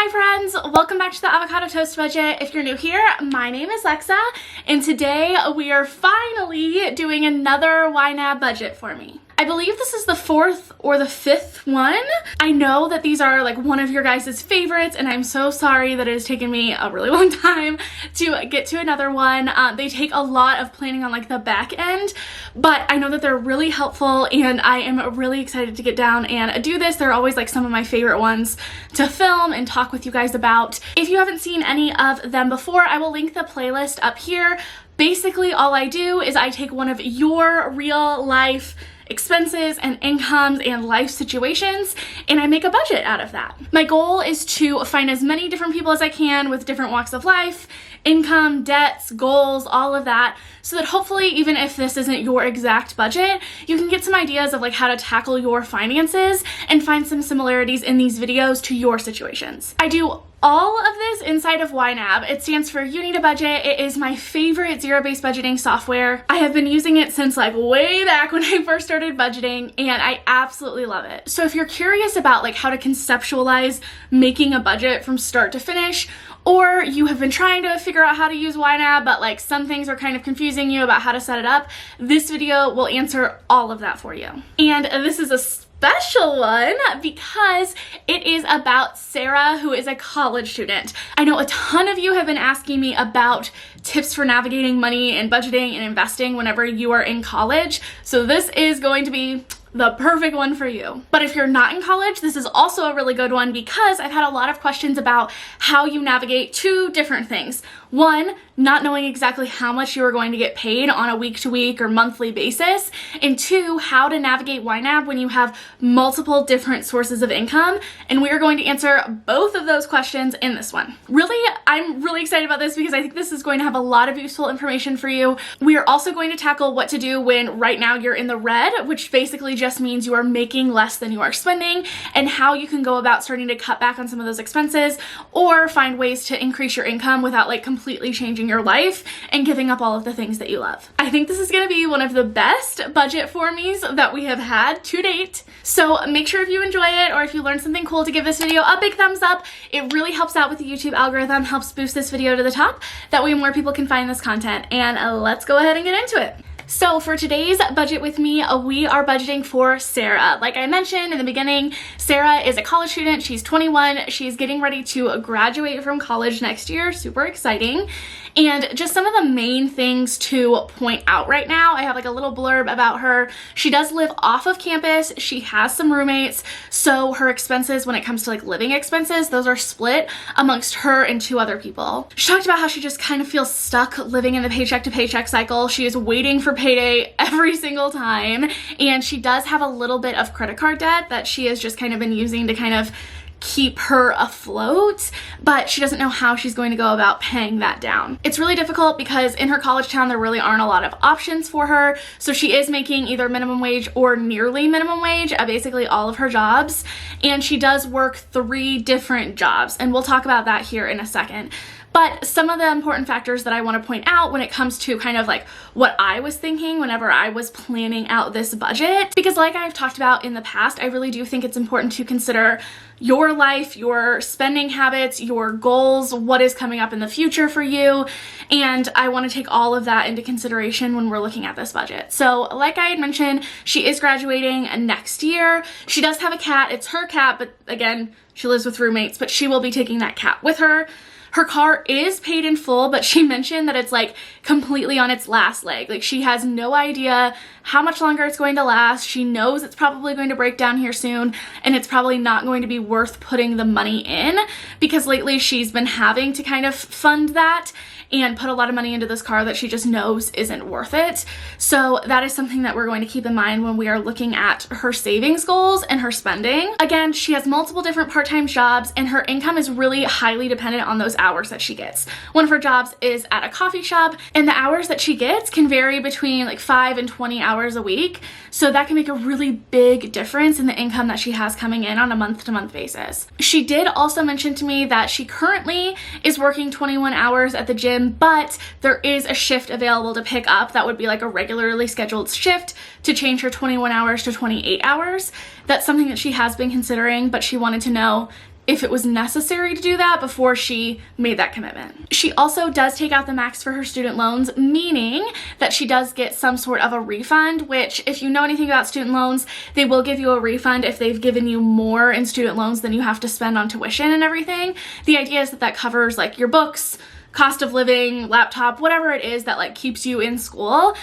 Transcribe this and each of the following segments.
Hi friends, welcome back to the Avocado Toast Budget. If you're new here, my name is Lexa, and today we are finally doing another YNAB budget for me. I believe this is the fourth or the fifth one. I know that these are like one of your guys' favorites, and I'm so sorry that it has taken me a really long time to get to another one. They take a lot of planning on like the back end, but I know that they're really helpful, and I am really excited to get down and do this. They're always like some of my favorite ones to film and talk with you guys about. If you haven't seen any of them before, I will link the playlist up here. Basically, all I do is I take one of your real life expenses and incomes and life situations, and I make a budget out of that. My goal is to find as many different people as I can with different walks of life, income, debts, goals, all of that, so that hopefully, even if this isn't your exact budget, you can get some ideas of like how to tackle your finances and find some similarities in these videos to your situations. I do all of this inside of YNAB. It stands for You Need a Budget. It is my favorite zero-based budgeting software. I have been using it since like way back when I first started budgeting, and I absolutely love it. So if you're curious about like how to conceptualize making a budget from start to finish, or you have been trying to figure out how to use YNAB, but like some things are kind of confusing you about how to set it up, this video will answer all of that for you. And this is a special one because it is about Sarah, who is a college student. I know a ton of you have been asking me about tips for navigating money and budgeting and investing whenever you are in college, so this is going to be the perfect one for you. But if you're not in college, this is also a really good one because I've had a lot of questions about how you navigate two different things. One, not knowing exactly how much you are going to get paid on a week-to-week or monthly basis, and two, how to navigate YNAB when you have multiple different sources of income, and we are going to answer both of those questions in this one. Really, I'm really excited about this because I think this is going to have a lot of useful information for you. We are also going to tackle what to do when right now you're in the red, which basically just means you are making less than you are spending, and how you can go about starting to cut back on some of those expenses or find ways to increase your income without like completely changing your life and giving up all of the things that you love. I think this is going to be one of the best budget for me's that we have had to date. So make sure if you enjoy it or if you learned something cool to give this video a big thumbs up. It really helps out with the YouTube algorithm, helps boost this video to the top. That way more people can find this content. And let's go ahead and get into it. So for today's budget with me, we are budgeting for Sarah. Like I mentioned in the beginning, Sarah is a college student. She's 21. She's getting ready to graduate from college next year. Super exciting. And just some of the main things to point out right now, I have like a little blurb about her. She does live off of campus. She has some roommates. So her expenses, when it comes to like living expenses, those are split amongst her and two other people. She talked about how she just kind of feels stuck living in the paycheck to paycheck cycle. She is waiting for payday every single time. And she does have a little bit of credit card debt that she has just kind of been using to kind of keep her afloat, but she doesn't know how she's going to go about paying that down. It's really difficult because in her college town there really aren't a lot of options for her, so she is making either minimum wage or nearly minimum wage at basically all of her jobs, and she does work 3 different jobs, and we'll talk about that here in a second. But some of the important factors that I want to point out when it comes to kind of like what I was thinking whenever I was planning out this budget, because like I've talked about in the past, I really do think it's important to consider your life, your spending habits, your goals, what is coming up in the future for you, and I want to take all of that into consideration when we're looking at this budget. So like I had mentioned, she is graduating next year. She does have a cat. It's her cat, but again, she lives with roommates, but she will be taking that cat with her. Her car is paid in full, but she mentioned that it's like completely on its last leg. Like she has no idea how much longer it's going to last. She knows it's probably going to break down here soon, and it's probably not going to be worth putting the money in because lately she's been having to kind of fund that and put a lot of money into this car that she just knows isn't worth it. So that is something that we're going to keep in mind when we are looking at her savings goals and her spending. Again, she has multiple different part-time jobs, and her income is really highly dependent on those hours that she gets. One of her jobs is at a coffee shop, and the hours that she gets can vary between like 5 and 20 hours a week. So that can make a really big difference in the income that she has coming in on a month-to-month basis. She did also mention to me that she currently is working 21 hours at the gym, but there is a shift available to pick up that would be like a regularly scheduled shift to change her 21 hours to 28 hours. That's something that she has been considering, but she wanted to know if it was necessary to do that before she made that commitment. She also does take out the max for her student loans, meaning that she does get some sort of a refund, which if you know anything about student loans, they will give you a refund if they've given you more in student loans than you have to spend on tuition and everything. The idea is that that covers like your books, cost of living, laptop, whatever it is that like keeps you in school.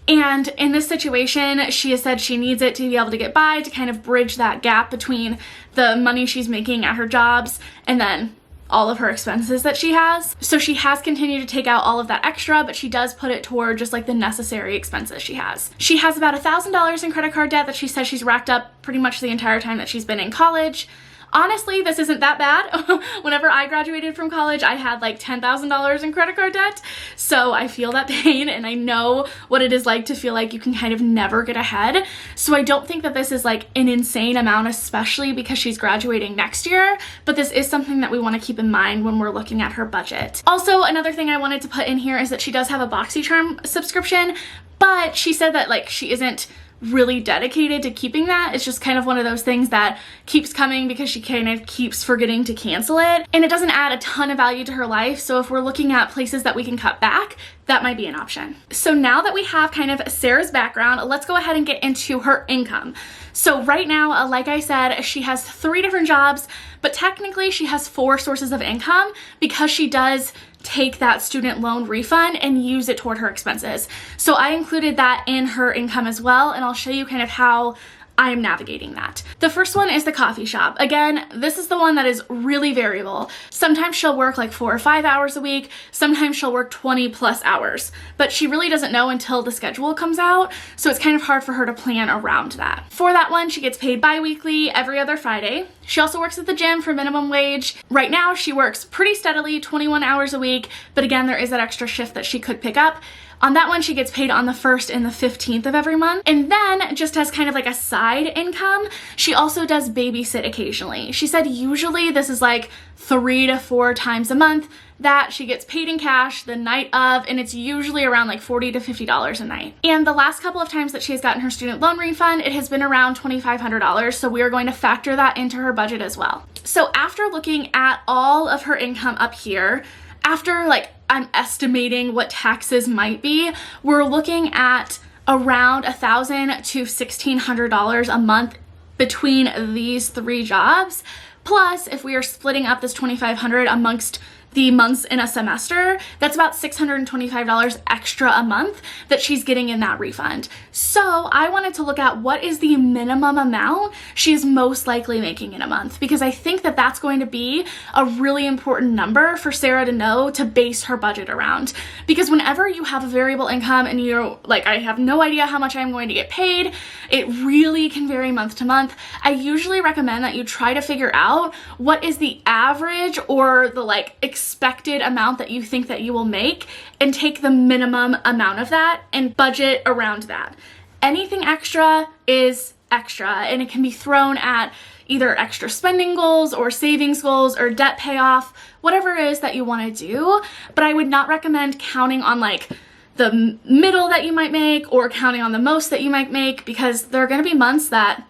And in this situation, she has said she needs it to be able to get by, to kind of bridge that gap between the money she's making at her jobs and then all of her expenses that she has. So she has continued to take out all of that extra, but she does put it toward just like the necessary expenses she has. She has about $1,000 in credit card debt that she says she's racked up pretty much the entire time that she's been in college. Honestly, this isn't that bad. Whenever I graduated from college, I had like $10,000 in credit card debt. So I feel that pain and I know what it is like to feel like you can kind of never get ahead. So I don't think that this is like an insane amount, especially because she's graduating next year. But this is something that we want to keep in mind when we're looking at her budget. Also, another thing I wanted to put in here is that she does have a BoxyCharm subscription, but she said that like she isn't really dedicated to keeping that. It's just kind of one of those things that keeps coming because she kind of keeps forgetting to cancel it, and it doesn't add a ton of value to her life. So if we're looking at places that we can cut back, that might be an option. So now that we have kind of Sarah's background, let's go ahead and get into her income. So right now, like I said, she has 3 different jobs, but technically she has 4 sources of income because she does take that student loan refund and use it toward her expenses. So I included that in her income as well, and I'll show you kind of how I'm navigating that. The first one is the coffee shop. Again, this is the one that is really variable. Sometimes she'll work like 4 or 5 hours a week. Sometimes she'll work 20 plus hours, but she really doesn't know until the schedule comes out. So it's kind of hard for her to plan around that. For that one, she gets paid bi-weekly every other Friday. She also works at the gym for minimum wage. Right now, she works pretty steadily, 21 hours a week, but again, there is that extra shift that she could pick up. On that one, she gets paid on the 1st and the 15th of every month. And then, just as kind of like a side income, she also does babysit occasionally. She said usually this is like 3 to 4 times a month that she gets paid in cash the night of, and it's usually around like $40 to $50 a night. And the last couple of times that she has gotten her student loan refund, it has been around $2,500, so we are going to factor that into her budget as well. So after looking at all of her income up here, after like I'm estimating what taxes might be, we're looking at around $1,000 to $1,600 a month between these 3 jobs. Plus, if we are splitting up this $2,500 amongst the months in a semester, that's about $625 extra a month that she's getting in that refund. So I wanted to look at what is the minimum amount she is most likely making in a month, because I think that that's going to be a really important number for Sarah to know to base her budget around. Because whenever you have a variable income and you're like, I have no idea how much I'm going to get paid, it really can vary month to month. I usually recommend that you try to figure out what is the average or the like expected amount that you think that you will make, and take the minimum amount of that and budget around that. Anything extra is extra, and it can be thrown at either extra spending goals or savings goals or debt payoff, whatever it is that you want to do. But I would not recommend counting on like the middle that you might make or counting on the most that you might make, because there are going to be months that,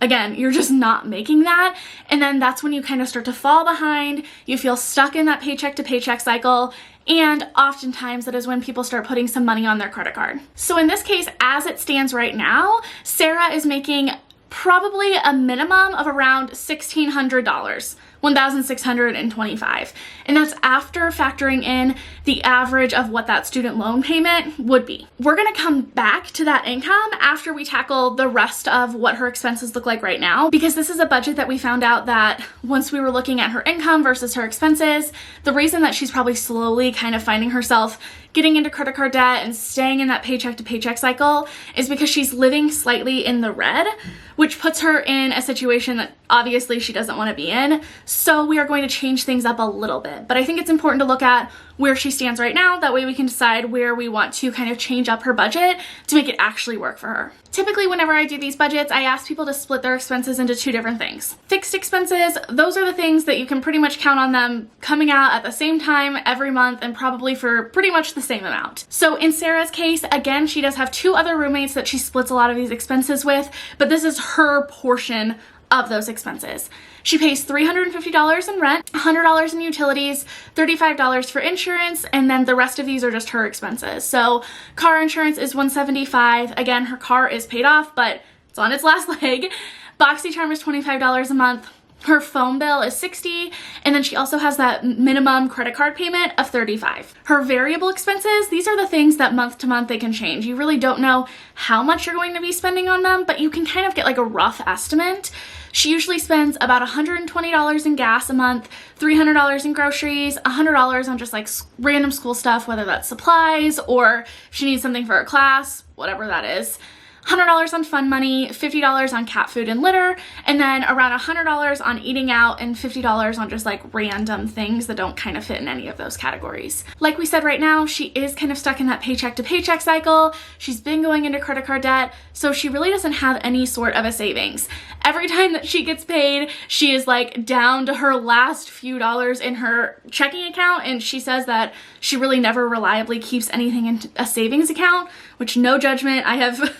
again, you're just not making that, and then that's when you kind of start to fall behind. You feel stuck in that paycheck to paycheck cycle, and oftentimes that is when people start putting some money on their credit card. So in this case, as it stands right now, Sarah is making probably a minimum of around $1,600. $1,625, and that's after factoring in the average of what that student loan payment would be. We're gonna come back to that income after we tackle the rest of what her expenses look like right now, because this is a budget that we found out that once we were looking at her income versus her expenses, the reason that she's probably slowly kind of finding herself getting into credit card debt and staying in that paycheck to paycheck cycle is because she's living slightly in the red, which puts her in a situation that obviously she doesn't want to be in. So we are going to change things up a little bit, but I think it's important to look at where she stands right now. That way we can decide where we want to kind of change up her budget to make it actually work for her. Typically, whenever I do these budgets, I ask people to split their expenses into 2 different things. Fixed expenses, those are the things that you can pretty much count on them coming out at the same time every month and probably for pretty much the same amount. So in Sarah's case, again, she does have 2 other roommates that she splits a lot of these expenses with, but this is her portion of those expenses. She pays $350 in rent, $100 in utilities, $35 for insurance, and then the rest of these are just her expenses. So car insurance is $175. Again, her car is paid off, but it's on its last leg. BoxyCharm is $25 a month. Her phone bill is $60, and then she also has that minimum credit card payment of $35. Her variable expenses, these are the things that month to month they can change. You really don't know how much you're going to be spending on them, but you can kind of get like a rough estimate. She usually spends about $120 in gas a month, $300 in groceries, $100 on just like random school stuff, whether that's supplies or if she needs something for her class, whatever that is. $100 on fun money, $50 on cat food and litter, and then around $100 on eating out and $50 on just like random things that don't kind of fit in any of those categories. Like we said, right now, she is kind of stuck in that paycheck to paycheck cycle. She's been going into credit card debt, so she really doesn't have any sort of a savings. Every time that she gets paid, she is like down to her last few dollars in her checking account, and she says that she really never reliably keeps anything in a savings account, which no judgment. I have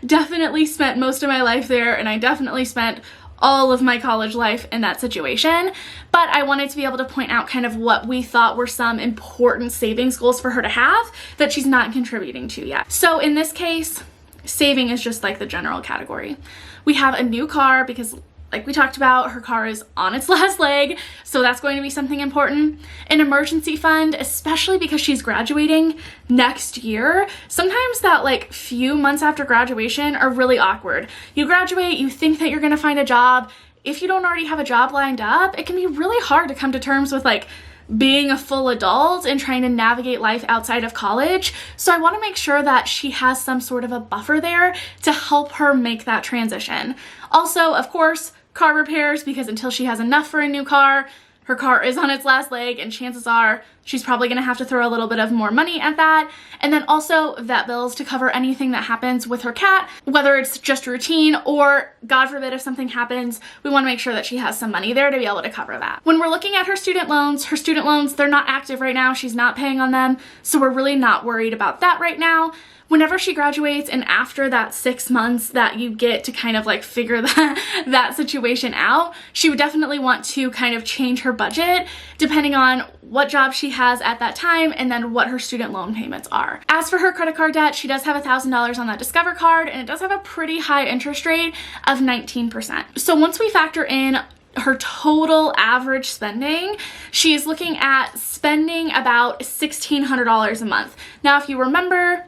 definitely spent most of my life there, and I definitely spent all of my college life in that situation, but I wanted to be able to point out kind of what we thought were some important savings goals for her to have that she's not contributing to yet. So in this case, saving is just like the general category. We have a new car because, like we talked about, her car is on its last leg, so that's going to be something important. An emergency fund, especially because she's graduating next year. Sometimes that like few months after graduation are really awkward. You graduate, you think that you're gonna find a job. If you don't already have a job lined up, it can be really hard to come to terms with like being a full adult and trying to navigate life outside of college. So I want to make sure that she has some sort of a buffer there to help her make that transition. Also, of course, car repairs, because until she has enough for a new car, her car is on its last leg, and chances are she's probably going to have to throw a little bit of more money at that. And then also vet bills to cover anything that happens with her cat, whether it's just routine or, God forbid, if something happens, we want to make sure that she has some money there to be able to cover that. When we're looking at her student loans, they're not active right now. She's not paying on them, so we're really not worried about that right now. Whenever she graduates and after that 6 months that you get to kind of like figure that situation out, she would definitely want to kind of change her budget depending on what job she has at that time and then what her student loan payments are. As for her credit card debt, she does have $1,000 on that Discover card, and it does have a pretty high interest rate of 19%. So once we factor in her total average spending, she is looking at spending about $1,600 a month. Now, if you remember,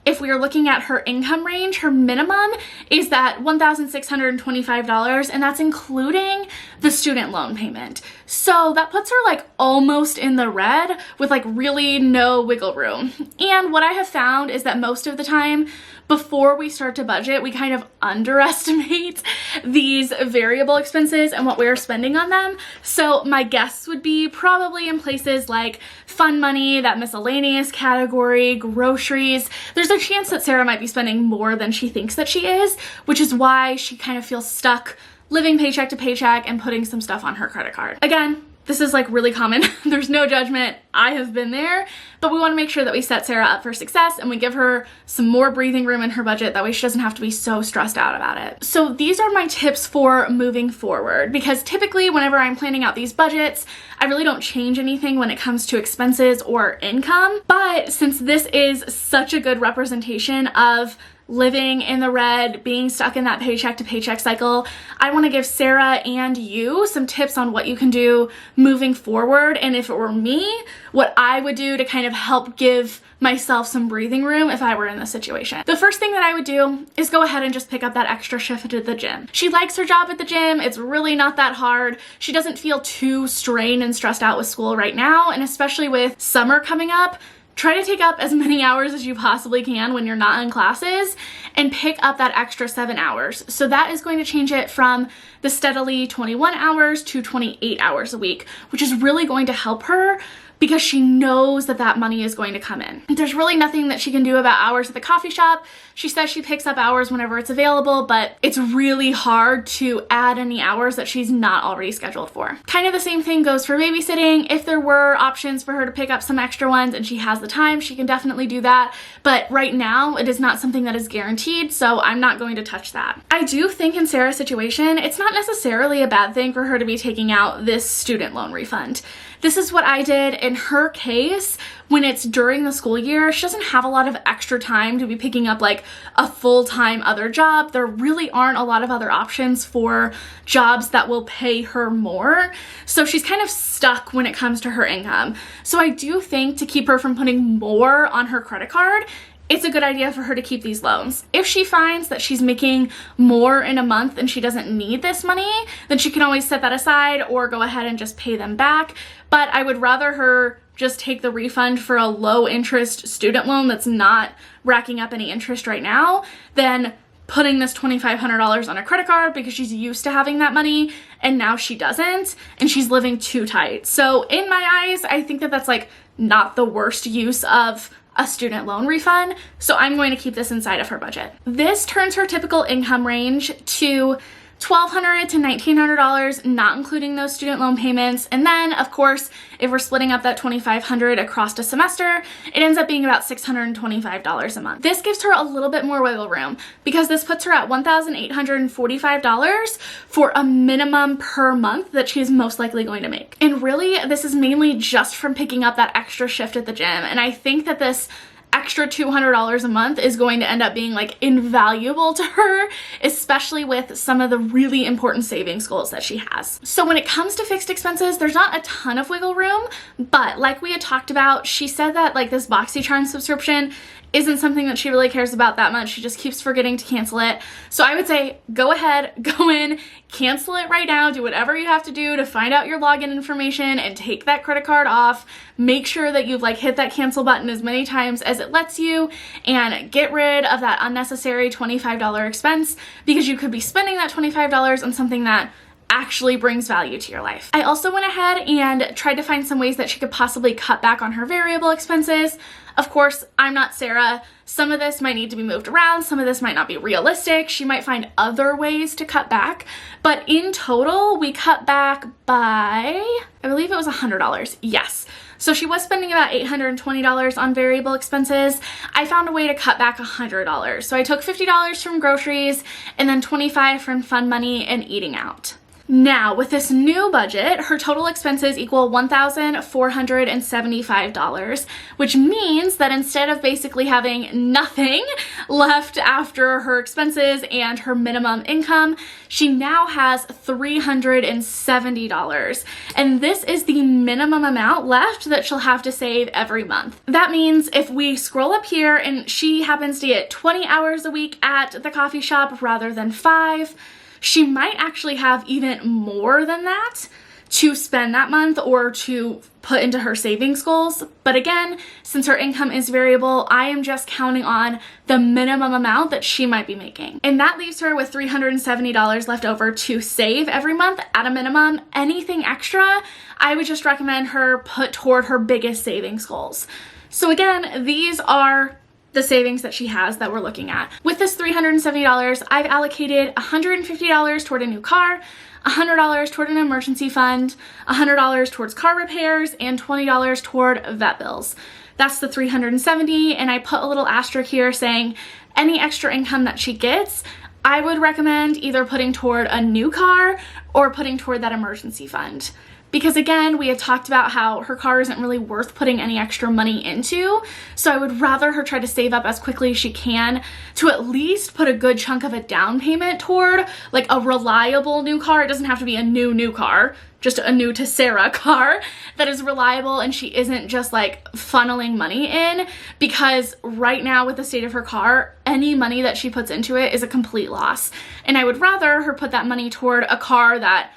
if we are looking at her income range, her minimum is that $1,625, and that's including the student loan payment. So that puts her like almost in the red with like really no wiggle room. And what I have found is that most of the time before we start to budget, we kind of underestimate these variable expenses and what we're spending on them. So my guess would be probably in places like fun money, that miscellaneous category, groceries. There's a chance that Sarah might be spending more than she thinks that she is, which is why she kind of feels stuck living paycheck to paycheck and putting some stuff on her credit card. Again, this is like really common. There's no judgment. I have been there, but we want to make sure that we set Sarah up for success and we give her some more breathing room in her budget. That way she doesn't have to be so stressed out about it. So these are my tips for moving forward, because typically whenever I'm planning out these budgets, I really don't change anything when it comes to expenses or income. But since this is such a good representation of living in the red, being stuck in that paycheck to paycheck cycle, I want to give Sarah and you some tips on what you can do moving forward. And if it were me, what I would do to kind of help give myself some breathing room if I were in this situation. The first thing that I would do is go ahead and just pick up that extra shift at the gym. She likes her job at the gym. It's really not that hard. She doesn't feel too strained and stressed out with school right now. And especially with summer coming up, try to take up as many hours as you possibly can when you're not in classes and pick up that extra 7 hours. So that is going to change it from the steadily 21 hours to 28 hours a week, which is really going to help her because she knows that that money is going to come in. There's really nothing that she can do about hours at the coffee shop. She says she picks up hours whenever it's available, but it's really hard to add any hours that she's not already scheduled for. Kind of the same thing goes for babysitting. If there were options for her to pick up some extra ones and she has the time, she can definitely do that. But right now, it is not something that is guaranteed, so I'm not going to touch that. I do think in Sarah's situation, it's not necessarily a bad thing for her to be taking out this student loan refund. This is what I did in her case. When it's during the school year, she doesn't have a lot of extra time to be picking up like a full-time other job. There really aren't a lot of other options for jobs that will pay her more. So she's kind of stuck when it comes to her income. So I do think to keep her from putting more on her credit card, it's a good idea for her to keep these loans. If she finds that she's making more in a month and she doesn't need this money, then she can always set that aside or go ahead and just pay them back. But I would rather her just take the refund for a low interest student loan that's not racking up any interest right now than putting this $2,500 on a credit card because she's used to having that money and now she doesn't and she's living too tight. So in my eyes, I think that that's like not the worst use of a student loan refund, so I'm going to keep this inside of her budget. This turns her typical income range to $1,200 to $1,900, not including those student loan payments. And then, of course, if we're splitting up that $2,500 across a semester, it ends up being about $625 a month. This gives her a little bit more wiggle room because this puts her at $1,845 for a minimum per month that she is most likely going to make. And really, this is mainly just from picking up that extra shift at the gym. And I think that this extra $200 a month is going to end up being like invaluable to her, especially with some of the really important savings goals that she has. So when it comes to fixed expenses, there's not a ton of wiggle room, but like we had talked about, she said that like this BoxyCharm subscription isn't something that she really cares about that much. She just keeps forgetting to cancel it. So I would say go ahead, go in, cancel it right now, do whatever you have to do to find out your login information and take that credit card off. Make sure that you've like hit that cancel button as many times as it lets you and get rid of that unnecessary $25 expense because you could be spending that $25 on something that actually brings value to your life. I also went ahead and tried to find some ways that she could possibly cut back on her variable expenses. Of course, I'm not Sarah. Some of this might need to be moved around. Some of this might not be realistic. She might find other ways to cut back. But in total, we cut back by, I believe it was $100. Yes. So she was spending about $820 on variable expenses. I found a way to cut back $100. So I took $50 from groceries and then $25 from fun money and eating out. Now, with this new budget, her total expenses equal $1,475, which means that instead of basically having nothing left after her expenses and her minimum income, she now has $370. And this is the minimum amount left that she'll have to save every month. That means if we scroll up here and she happens to get 20 hours a week at the coffee shop rather than 5, she might actually have even more than that to spend that month or to put into her savings goals. But again, since her income is variable, I am just counting on the minimum amount that she might be making. And that leaves her with $370 left over to save every month at a minimum. Anything extra, I would just recommend her put toward her biggest savings goals. So again, these are the savings that she has that we're looking at. With this $370, I've allocated $150 toward a new car, $100 toward an emergency fund, $100 towards car repairs, and $20 toward vet bills. That's the $370, and I put a little asterisk here saying any extra income that she gets, I would recommend either putting toward a new car or putting toward that emergency fund. Because again, we had talked about how her car isn't really worth putting any extra money into. So I would rather her try to save up as quickly as she can to at least put a good chunk of a down payment toward like a reliable new car. It doesn't have to be a new car, just a new to Sarah car that is reliable and she isn't just like funneling money in, because right now with the state of her car, any money that she puts into it is a complete loss. And I would rather her put that money toward a car that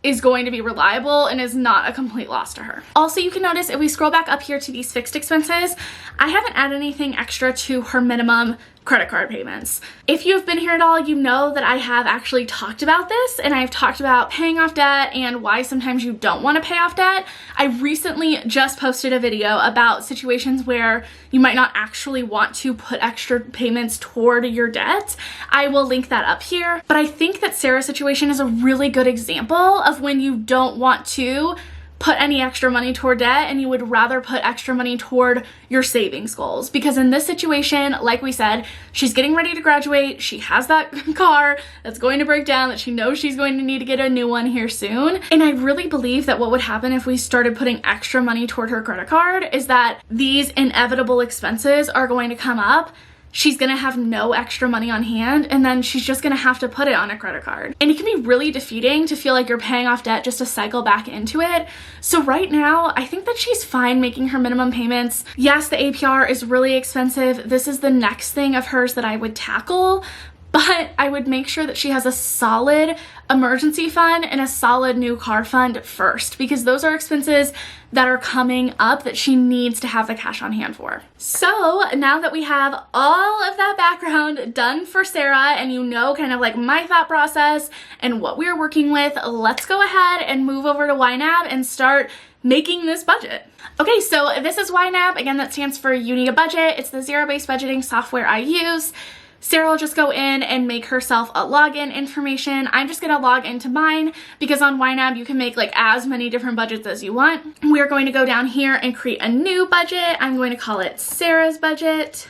is going to be reliable and is not a complete loss to her. Also, you can notice if we scroll back up here to these fixed expenses, I haven't added anything extra to her minimum credit card payments. If you've been here at all, you know that I have actually talked about this, and I've talked about paying off debt and why sometimes you don't want to pay off debt. I recently just posted a video about situations where you might not actually want to put extra payments toward your debt. I will link that up here, but I think that Sarah's situation is a really good example of when you don't want to put any extra money toward debt and you would rather put extra money toward your savings goals. Because in this situation, like we said, she's getting ready to graduate. She has that car that's going to break down that she knows she's going to need to get a new one here soon. And I really believe that what would happen if we started putting extra money toward her credit card is that these inevitable expenses are going to come up. She's gonna have no extra money on hand, and then she's just gonna have to put it on a credit card. And it can be really defeating to feel like you're paying off debt just to cycle back into it. So right now, I think that she's fine making her minimum payments. Yes, the APR is really expensive. This is the next thing of hers that I would tackle, but I would make sure that she has a solid emergency fund and a solid new car fund first, because those are expenses that are coming up that she needs to have the cash on hand for. So now that we have all of that background done for Sarah and you know kind of like my thought process and what we're working with, let's go ahead and move over to YNAB and start making this budget. Okay, so this is YNAB. Again, that stands for You Need a Budget. It's the zero-based budgeting software I use. Sarah will just go in and make herself a login information. I'm just gonna log into mine because on YNAB you can make like as many different budgets as you want. We're going to go down here and create a new budget. I'm going to call it Sarah's budget,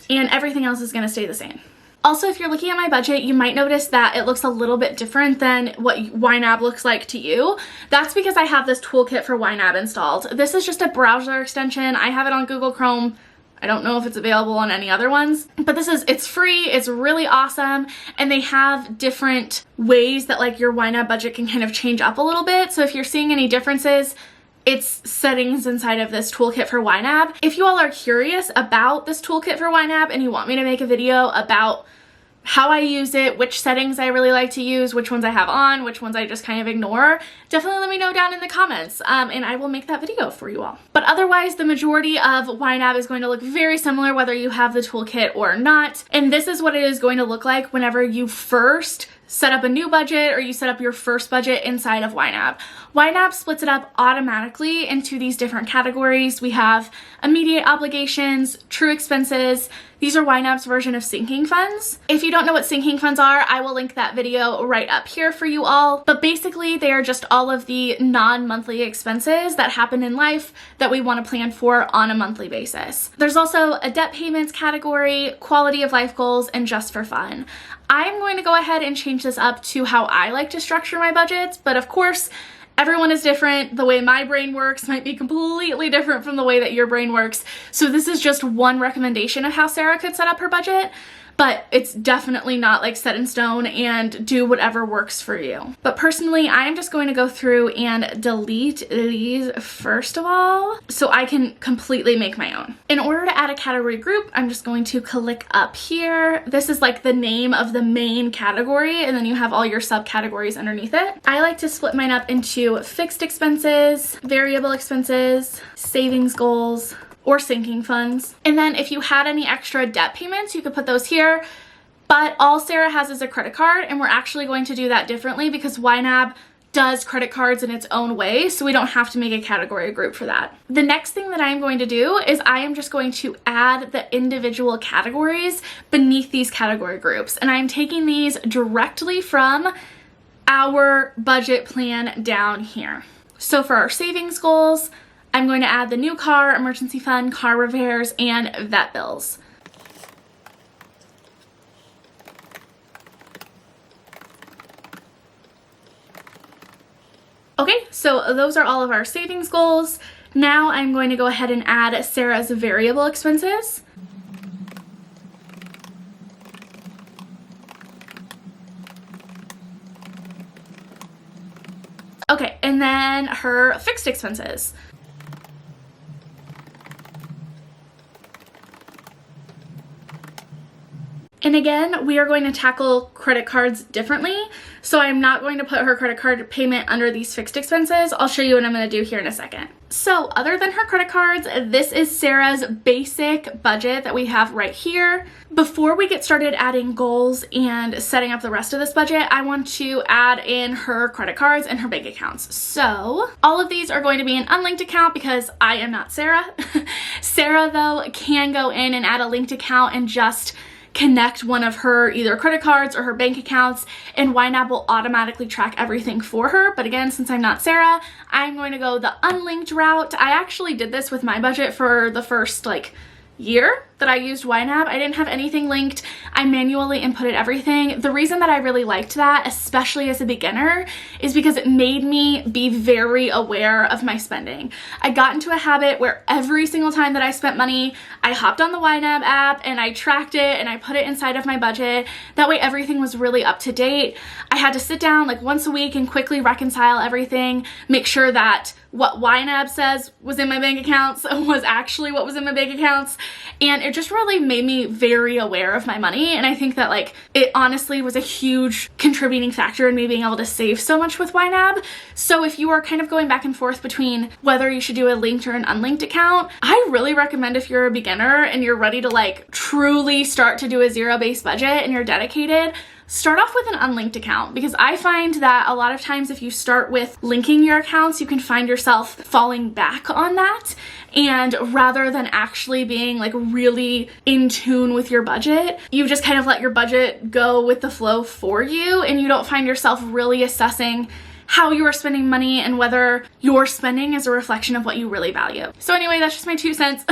and everything else is gonna stay the same. Also, if you're looking at my budget, you might notice that it looks a little bit different than what YNAB looks like to you. That's because I have this toolkit for YNAB installed. This is just a browser extension. I have it on Google Chrome. I don't know if it's available on any other ones, but it's free, it's really awesome, and they have different ways that like your YNAB budget can kind of change up a little bit. So if you're seeing any differences, it's settings inside of this toolkit for YNAB. If you all are curious about this toolkit for YNAB and you want me to make a video about how I use it, which settings I really like to use, which ones I have on, which ones I just kind of ignore, definitely let me know down in the comments, and I will make that video for you all. But otherwise, the majority of YNAB is going to look very similar whether you have the toolkit or not, and this is what it is going to look like whenever you first set up a new budget or you set up your first budget inside of YNAB. YNAB splits it up automatically into these different categories. We have immediate obligations, true expenses. These are YNAB's version of sinking funds. If you don't know what sinking funds are, I will link that video right up here for you all. But basically, they are just all of the non-monthly expenses that happen in life that we want to plan for on a monthly basis. There's also a debt payments category, quality of life goals, and just for fun. I'm going to go ahead and change this up to how I like to structure my budgets, but of course, everyone is different. The way my brain works might be completely different from the way that your brain works. So this is just one recommendation of how Sarah could set up her budget, but it's definitely not like set in stone, and do whatever works for you. But personally, I'm just going to go through and delete these first of all so I can completely make my own. In order to add a category group, I'm just going to click up here. This is like the name of the main category, and then you have all your subcategories underneath it. I like to split mine up into fixed expenses, variable expenses, savings goals, or sinking funds. And then if you had any extra debt payments, you could put those here. But all Sarah has is a credit card, and we're actually going to do that differently because YNAB does credit cards in its own way, so we don't have to make a category group for that. The next thing that I'm going to do is I am just going to add the individual categories beneath these category groups. And I'm taking these directly from our budget plan down here. So for our savings goals, I'm going to add the new car, emergency fund, car repairs, and vet bills. Okay, so those are all of our savings goals. Now I'm going to go ahead and add Sarah's variable expenses. Okay, and then her fixed expenses. And again, we are going to tackle credit cards differently. So I'm not going to put her credit card payment under these fixed expenses. I'll show you what I'm going to do here in a second. So other than her credit cards, this is Sarah's basic budget that we have right here. Before we get started adding goals and setting up the rest of this budget, I want to add in her credit cards and her bank accounts. So all of these are going to be an unlinked account because I am not Sarah. Sarah, though, can go in and add a linked account and just connect one of her either credit cards or her bank accounts, and YNAB will automatically track everything for her. But again, since I'm not Sarah, I'm going to go the unlinked route. I actually did this with my budget for the first year that I used YNAB. I didn't have anything linked. I manually inputted everything. The reason that I really liked that, especially as a beginner, is because it made me be very aware of my spending. I got into a habit where every single time that I spent money, I hopped on the YNAB app and I tracked it and I put it inside of my budget. That way everything was really up to date. I had to sit down once a week and quickly reconcile everything, make sure that what YNAB says was in my bank accounts was actually what was in my bank accounts. And it just really made me very aware of my money. And I think that it honestly was a huge contributing factor in me being able to save so much with YNAB. So if you are kind of going back and forth between whether you should do a linked or an unlinked account, I really recommend, if you're a beginner and you're ready to truly start to do a zero-based budget and you're dedicated, start off with an unlinked account, because I find that a lot of times if you start with linking your accounts, you can find yourself falling back on that. And rather than actually being really in tune with your budget, you just kind of let your budget go with the flow for you, and you don't find yourself really assessing how you are spending money and whether your spending is a reflection of what you really value. So anyway, that's just my 2 cents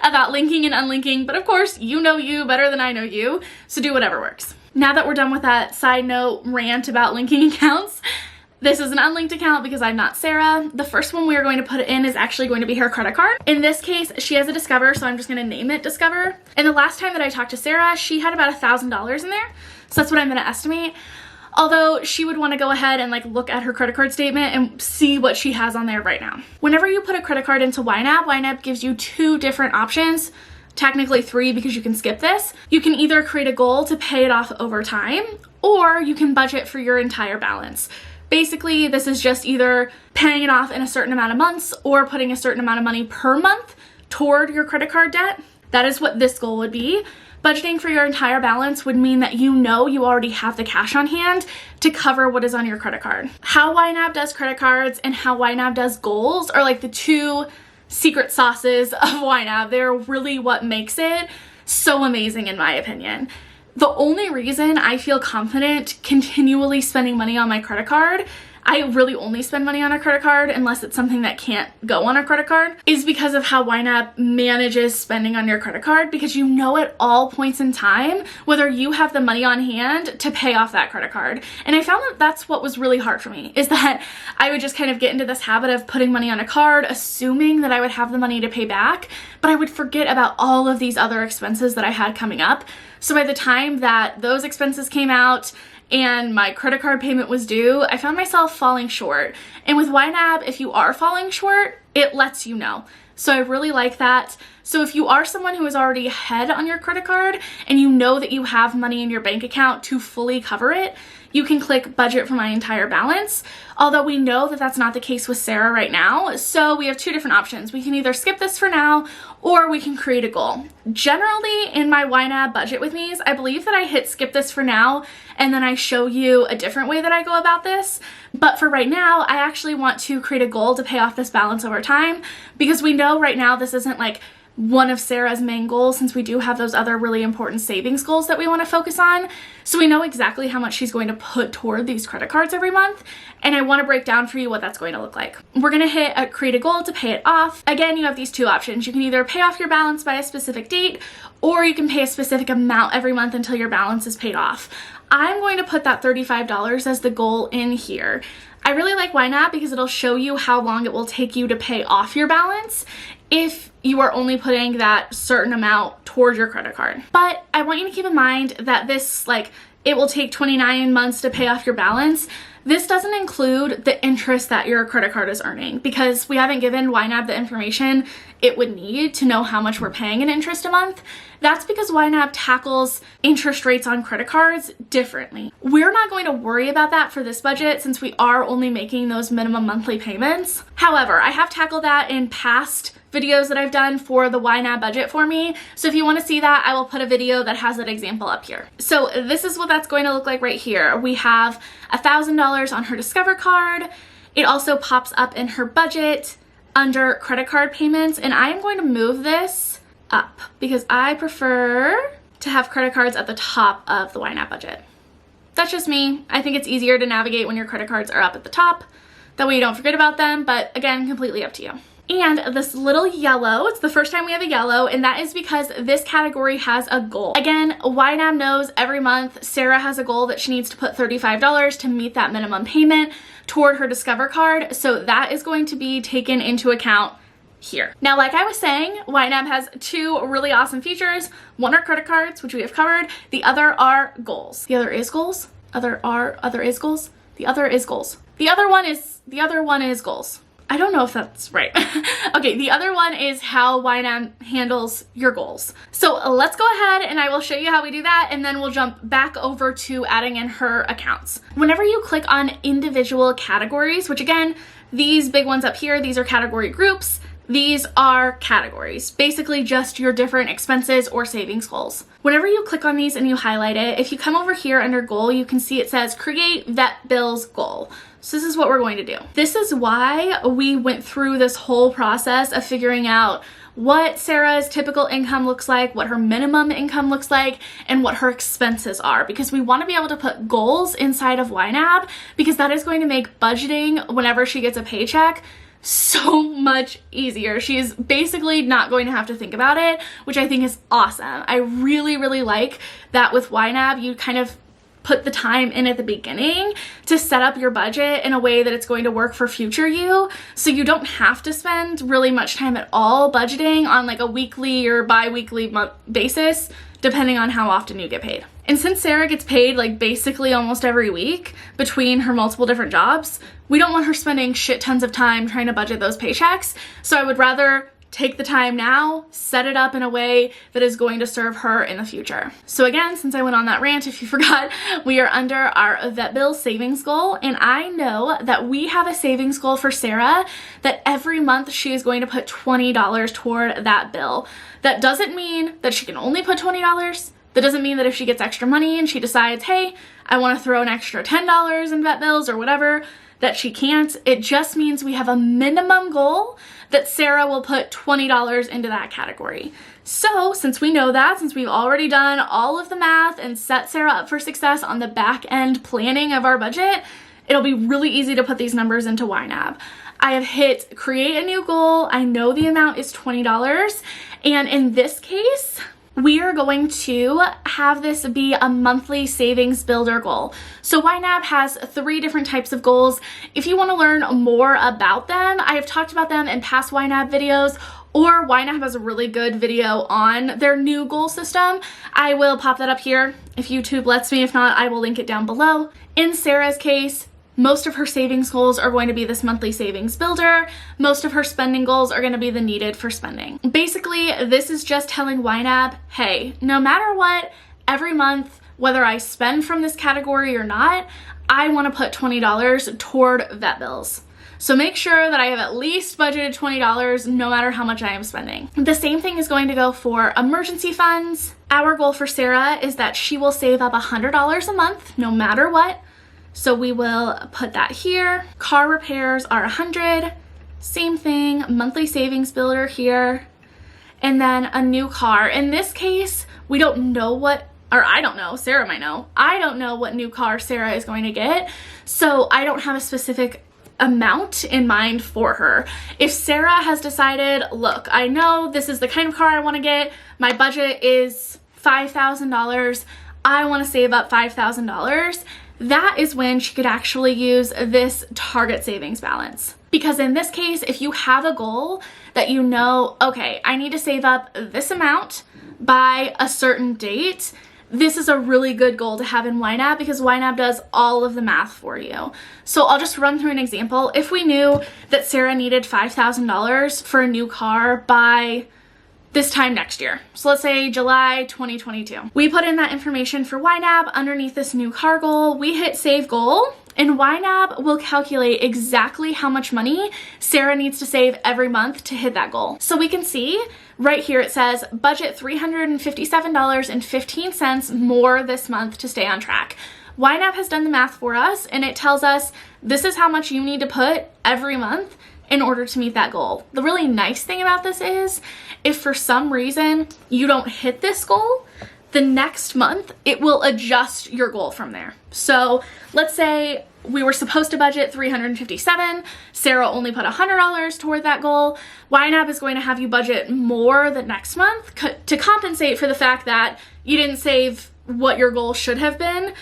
about linking and unlinking. But of course, you know you better than I know you, so do whatever works. Now that we're done with that side note rant about linking accounts, this is an unlinked account because I'm not Sarah. The first one we are going to put in is actually going to be her credit card. In this case, she has a Discover, so I'm just going to name it Discover. And the last time that I talked to Sarah, she had about $1,000 in there. So that's what I'm going to estimate. Although she would want to go ahead and look at her credit card statement and see what she has on there right now. Whenever you put a credit card into YNAB, YNAB gives you 2 different options. Technically 3 because you can skip this. You can either create a goal to pay it off over time, or you can budget for your entire balance. Basically, this is just either paying it off in a certain amount of months or putting a certain amount of money per month toward your credit card debt. That is what this goal would be. Budgeting for your entire balance would mean that you already have the cash on hand to cover what is on your credit card. How YNAB does credit cards and how YNAB does goals are the 2 secret sauces of YNAB. They're really what makes it so amazing in my opinion. The only reason I feel confident continually spending money on my credit card, I really only spend money on a credit card unless it's something that can't go on a credit card, is because of how YNAB manages spending on your credit card, because you know at all points in time whether you have the money on hand to pay off that credit card. And I found that that's what was really hard for me, is that I would just kind of get into this habit of putting money on a card, assuming that I would have the money to pay back, but I would forget about all of these other expenses that I had coming up. So by the time that those expenses came out and my credit card payment was due, I found myself falling short. And with YNAB, if you are falling short, it lets you know. So I really like that. So if you are someone who is already ahead on your credit card and you know that you have money in your bank account to fully cover it, you can click budget for my entire balance. Although we know that that's not the case with Sarah right now. So we have 2 different options. We can either skip this for now, or we can create a goal. Generally in my YNAB budget with me's, I believe that I hit skip this for now and then I show you a different way that I go about this. But for right now, I actually want to create a goal to pay off this balance over time, because we know right now this isn't one of Sarah's main goals, since we do have those other really important savings goals that we want to focus on. So we know exactly how much she's going to put toward these credit cards every month, and I want to break down for you what that's going to look like. We're going to hit a create a goal to pay it off. Again, you have these 2 options. You can either pay off your balance by a specific date, or you can pay a specific amount every month until your balance is paid off. I'm going to put that $35 as the goal in here. I really like YNAB because it'll show you how long it will take you to pay off your balance if you are only putting that certain amount toward your credit card. But I want you to keep in mind that this, it will take 29 months to pay off your balance. This doesn't include the interest that your credit card is earning, because we haven't given YNAB the information it would need to know how much we're paying in interest a month. That's because YNAB tackles interest rates on credit cards differently. We're not going to worry about that for this budget since we are only making those minimum monthly payments. However, I have tackled that in past videos that I've done for the YNAB budget for me. So if you want to see that, I will put a video that has that example up here. So this is what that's going to look like right here. We have $1,000 on her Discover card. It also pops up in her budget under credit card payments, and I'm going to move this up because I prefer to have credit cards at the top of the YNAB budget. That's just me. I think it's easier to navigate when your credit cards are up at the top. That way you don't forget about them, but again, completely up to you. And this little yellow, it's the first time we have a yellow, and that is because this category has a goal. Again, YNAB knows every month Sarah has a goal that she needs to put $35 to meet that minimum payment toward her Discover card, so that is going to be taken into account here. Now, like I was saying, YNAB has two really awesome features. One are credit cards, which we have covered. The other are goals. The other is goals. The other one is goals. I don't know if that's right. Okay, the other one is how YNAB handles your goals. So let's go ahead and I will show you how we do that, and then we'll jump back over to adding in her accounts. Whenever you click on individual categories, which again, these big ones up here, these are category groups. These are categories, basically just your different expenses or savings goals. Whenever you click on these and you highlight it, if you come over here under goal, you can see it says create vet bills goal. So this is what we're going to do. This is why we went through this whole process of figuring out what Sarah's typical income looks like, what her minimum income looks like, and what her expenses are, because we want to be able to put goals inside of YNAB, because that is going to make budgeting whenever she gets a paycheck so much easier. She's basically not going to have to think about it, which I think is awesome. I really, really like that with YNAB, you kind of put the time in at the beginning to set up your budget in a way that it's going to work for future you, so you don't have to spend really much time at all budgeting on like a weekly or bi-weekly basis, depending on how often you get paid. And since Sarah gets paid like basically almost every week between her multiple different jobs, we don't want her spending shit tons of time trying to budget those paychecks. So I would rather take the time now, set it up in a way that is going to serve her in the future. So again, since I went on that rant, if you forgot, we are under our vet bill savings goal, and I know that we have a savings goal for Sarah that every month she is going to put $20 toward that bill. That doesn't mean that she can only put $20. That doesn't mean that if she gets extra money and she decides, hey, I want to throw an extra $10 in vet bills or whatever, that she can't. It just means we have a minimum goal that Sarah will put $20 into that category. So since we know that, since we've already done all of the math and set Sarah up for success on the back end planning of our budget, it'll be really easy to put these numbers into YNAB. I have hit create a new goal. I know the amount is $20. And in this case, we are going to have this be a monthly savings builder goal. So YNAB has 3 different types of goals. If you want to learn more about them, I have talked about them in past YNAB videos, or YNAB has a really good video on their new goal system. I will pop that up here if YouTube lets me. If not, I will link it down below. In Sarah's case, most of her savings goals are going to be this monthly savings builder. Most of her spending goals are going to be the needed for spending. Basically, this is just telling YNAB, hey, no matter what, every month, whether I spend from this category or not, I want to put $20 toward vet bills. So make sure that I have at least budgeted $20 no matter how much I am spending. The same thing is going to go for emergency funds. Our goal for Sarah is that she will save up $100 a month no matter what. So we will put that here. Car repairs are $100. Same thing, monthly savings builder here. And then a new car. In this case, we don't know what, or I don't know, Sarah might know. I don't know what new car Sarah is going to get. So I don't have a specific amount in mind for her. If Sarah has decided, look, I know this is the kind of car I want to get. My budget is $5,000. I want to save up $5,000. That is when she could actually use this target savings balance. Because in this case, if you have a goal that you know, okay, I need to save up this amount by a certain date, this is a really good goal to have in YNAB, because YNAB does all of the math for you. So I'll just run through an example. If we knew that Sarah needed $5,000 for a new car by this time next year, so let's say July 2022. We put in that information for YNAB underneath this new car goal. We hit save goal, and YNAB will calculate exactly how much money Sarah needs to save every month to hit that goal. So we can see right here it says budget $357.15 more this month to stay on track. YNAB has done the math for us, and it tells us this is how much you need to put every month in order to meet that goal. The really nice thing about this is if for some reason you don't hit this goal, the next month, it will adjust your goal from there. So let's say we were supposed to budget $357. Sarah only put $100 toward that goal. YNAB is going to have you budget more the next month to compensate for the fact that you didn't save what your goal should have been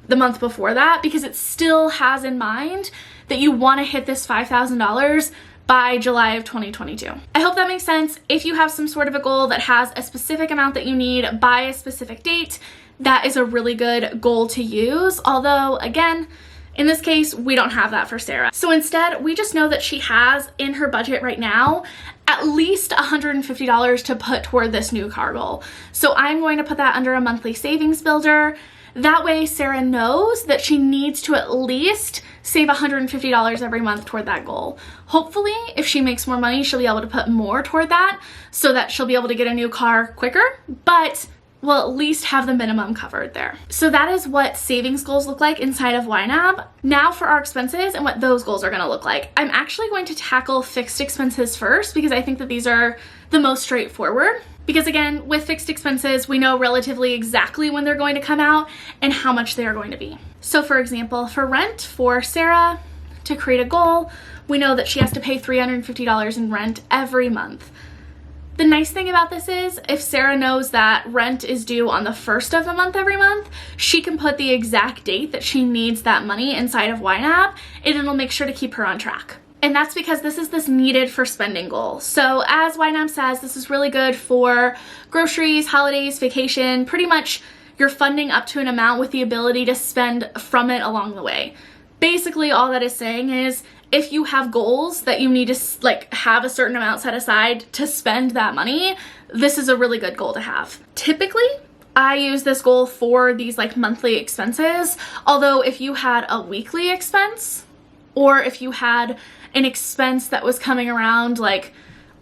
the month before that, because it still has in mind that you want to hit this $5,000 by July of 2022. I hope that makes sense. If you have some sort of a goal that has a specific amount that you need by a specific date, that is a really good goal to use. Although, again, in this case, we don't have that for Sarah. So instead, we just know that she has in her budget right now at least $150 to put toward this new car goal. So I'm going to put that under a monthly savings builder. That way, Sarah knows that she needs to at least save $150 every month toward that goal. Hopefully, if she makes more money, she'll be able to put more toward that so that she'll be able to get a new car quicker, but we'll at least have the minimum covered there. So that is what savings goals look like inside of YNAB. Now for our expenses and what those goals are gonna look like. I'm actually going to tackle fixed expenses first because I think that these are the most straightforward. Because again, with fixed expenses, we know relatively exactly when they're going to come out and how much they are going to be. So for example, for rent, for Sarah to create a goal, we know that she has to pay $350 in rent every month. The nice thing about this is if Sarah knows that rent is due on the first of the month every month, she can put the exact date that she needs that money inside of YNAB, and it'll make sure to keep her on track. And that's because this is this needed for spending goal. So as YNAB says, this is really good for groceries, holidays, vacation, pretty much you're funding up to an amount with the ability to spend from it along the way. Basically, all that is saying is if you have goals that you need to have a certain amount set aside to spend that money, this is a really good goal to have. Typically, I use this goal for these monthly expenses. Although if you had a weekly expense or if you had an expense that was coming around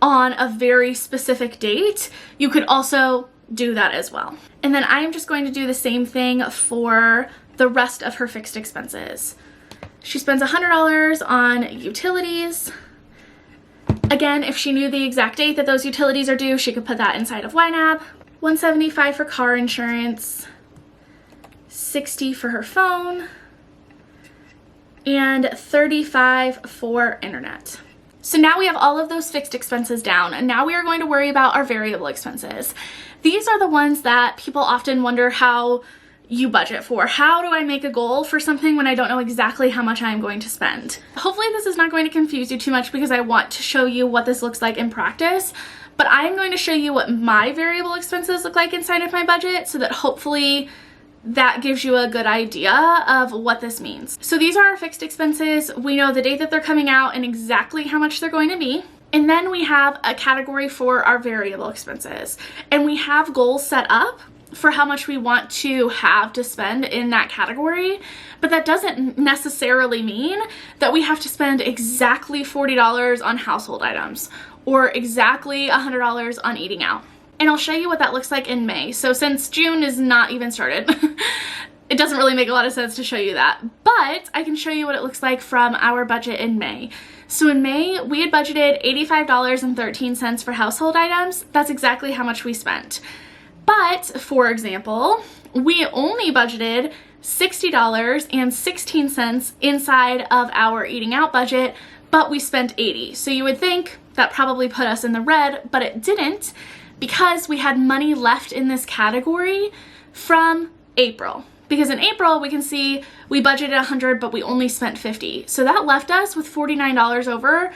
on a very specific date, you could also do that as well. And then I am just going to do the same thing for the rest of her fixed expenses. She spends $100 on utilities. Again, if she knew the exact date that those utilities are due, she could put that inside of YNAB. $175 for car insurance, $60 for her phone, and $35 for internet. So now we have all of those fixed expenses down, and now we are going to worry about our variable expenses. These are the ones that people often wonder how you budget for. How do I make a goal for something when I don't know exactly how much I'm going to spend? Hopefully this is not going to confuse you too much because I want to show you what this looks like in practice, but I'm going to show you what my variable expenses look like inside of my budget so that hopefully that gives you a good idea of what this means. So these are our fixed expenses. We know the date that they're coming out and exactly how much they're going to be. And then we have a category for our variable expenses. And we have goals set up for how much we want to have to spend in that category, but that doesn't necessarily mean that we have to spend exactly $40 on household items or exactly $100 on eating out. And I'll show you what that looks like in May. So since June is not even started, it doesn't really make a lot of sense to show you that, but I can show you what it looks like from our budget in May. So in May, we had budgeted $85.13 for household items. That's exactly how much we spent. But, for example, we only budgeted $60.16 inside of our eating out budget, but we spent $80. So you would think that probably put us in the red, but it didn't because we had money left in this category from April. Because in April, we can see we budgeted $100, but we only spent $50. So that left us with $49 over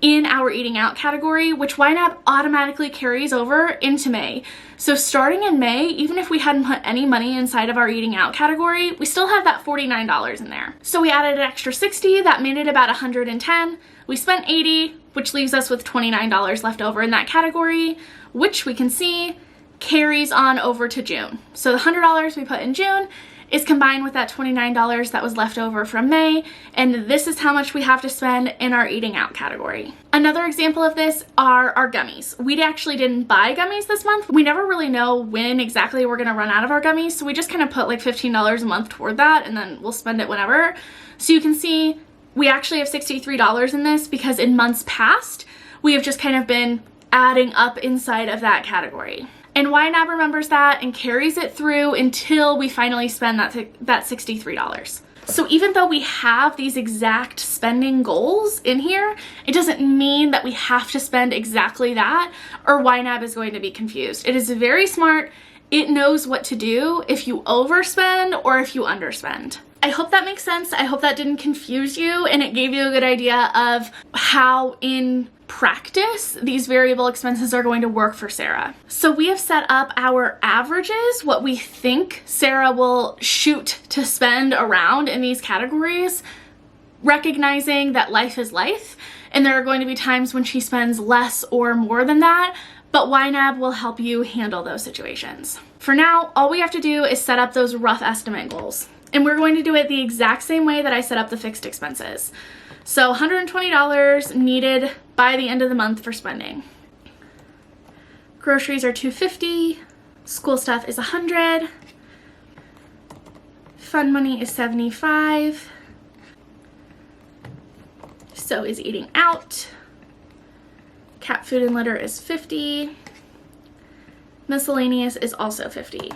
in our eating out category, which YNAB automatically carries over into May. So starting in May, even if we hadn't put any money inside of our eating out category, we still have that $49 in there. So we added an extra $60, that made it about $110. We spent $80, which leaves us with $29 left over in that category, which we can see carries on over to June. So the $100 we put in June is combined with that $29 that was left over from May, and this is how much we have to spend in our eating out category. Another example of this are our gummies. We actually didn't buy gummies this month. We never really know when exactly we're gonna run out of our gummies, so we just kind of put $15 a month toward that, and then we'll spend it whenever. So you can see we actually have $63 in this because in months past, we have just kind of been adding up inside of that category. And YNAB remembers that and carries it through until we finally spend that $63. So even though we have these exact spending goals in here, it doesn't mean that we have to spend exactly that or YNAB is going to be confused. It is very smart. It knows what to do if you overspend or if you underspend. I hope that makes sense. I hope that didn't confuse you and it gave you a good idea of how in practice these variable expenses are going to work for Sarah. So we have set up our averages, what we think Sarah will shoot to spend around in these categories, recognizing that life is life and there are going to be times when she spends less or more than that, but YNAB will help you handle those situations. For now, all we have to do is set up those rough estimate goals. And we're going to do it the exact same way that I set up the fixed expenses. So $120 needed by the end of the month for spending. Groceries are $250, school stuff is $100, fun money is $75, so is eating out, cat food and litter is $50, miscellaneous is also $50.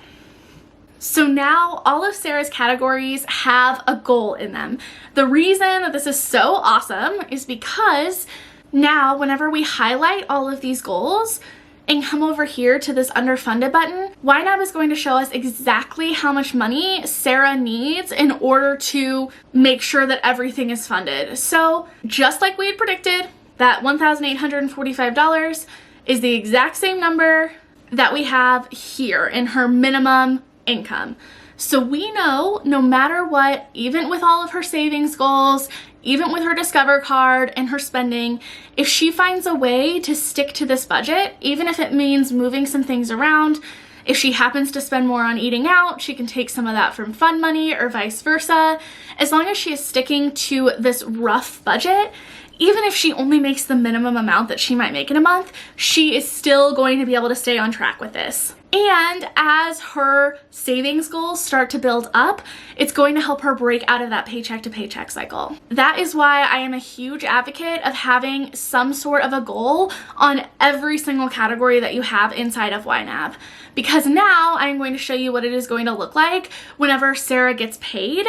So now all of Sarah's categories have a goal in them. The reason that this is so awesome is because now whenever we highlight all of these goals and come over here to this underfunded button, YNAB is going to show us exactly how much money Sarah needs in order to make sure that everything is funded. So just like we had predicted, that $1,845 is the exact same number that we have here in her minimum income. So we know no matter what, even with all of her savings goals, even with her Discover card and her spending, if she finds a way to stick to this budget, even if it means moving some things around, if she happens to spend more on eating out, she can take some of that from fun money or vice versa. As long as she is sticking to this rough budget, even if she only makes the minimum amount that she might make in a month, she is still going to be able to stay on track with this. And as her savings goals start to build up, it's going to help her break out of that paycheck to paycheck cycle. That is why I am a huge advocate of having some sort of a goal on every single category that you have inside of YNAB. Because now I'm going to show you what it is going to look like whenever Sarah gets paid,